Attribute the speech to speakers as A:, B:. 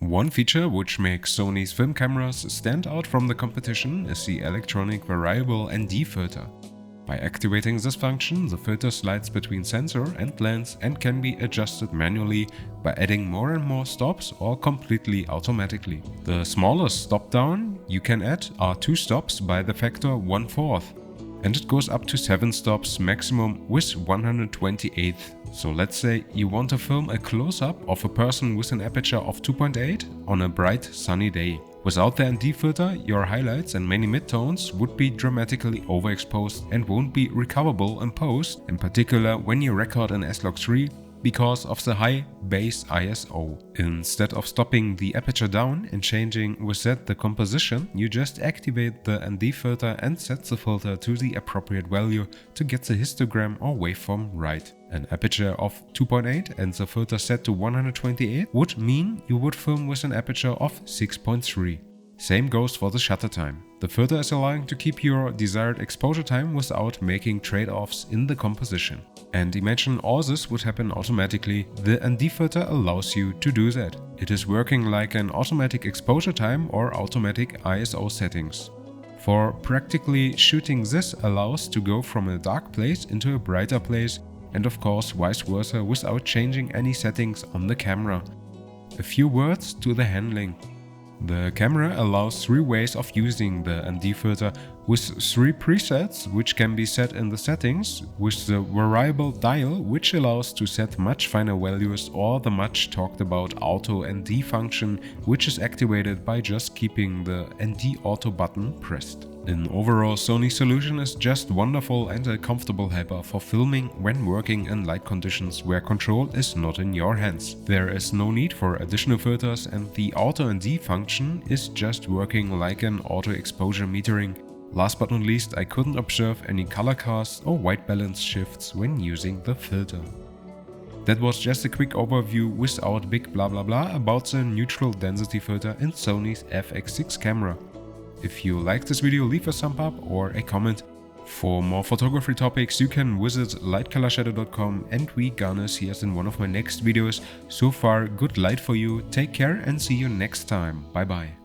A: One feature which makes Sony's film cameras stand out from the competition is the electronic variable ND filter. By activating this function, the filter slides between sensor and lens and can be adjusted manually by adding more and more stops or completely automatically. The smallest stop down you can add are 2 stops by the factor 1/4, and it goes up to 7 stops maximum with 128th. So let's say you want to film a close-up of a person with an aperture of 2.8 on a bright sunny day. Without the ND filter, your highlights and many midtones would be dramatically overexposed and won't be recoverable in post, in particular when you record in S-Log3 because of the high base ISO. Instead of stopping the aperture down and changing with that the composition, you just activate the ND filter and set the filter to the appropriate value to get the histogram or waveform right. An aperture of 2.8 and the filter set to 128 would mean you would film with an aperture of 6.3. Same goes for the shutter time. The filter is allowing to keep your desired exposure time without making trade-offs in the composition. And imagine all this would happen automatically. The ND filter allows you to do that. It is working like an automatic exposure time or automatic ISO settings. For practically shooting, this allows to go from a dark place into a brighter place, and of course vice versa without changing any settings on the camera. A few words to the handling. The camera allows 3 ways of using the ND filter with 3 presets which can be set in the settings, with the variable dial which allows to set much finer values, or the much talked about auto ND function which is activated by just keeping the ND auto button pressed. An overall Sony solution is just wonderful and a comfortable helper for filming when working in light conditions where control is not in your hands. There is no need for additional filters, and the auto ND function is just working like an auto exposure metering. Last but not least, I couldn't observe any color casts or white balance shifts when using the filter. That was just a quick overview without big blah blah blah about the neutral density filter in Sony's FX6 camera. If you liked this video, leave a thumb up or a comment. For more photography topics, you can visit Lightcolorshadow.com, and we gonna see us in one of my next videos. So far, good light for you, take care and see you next time. Bye bye.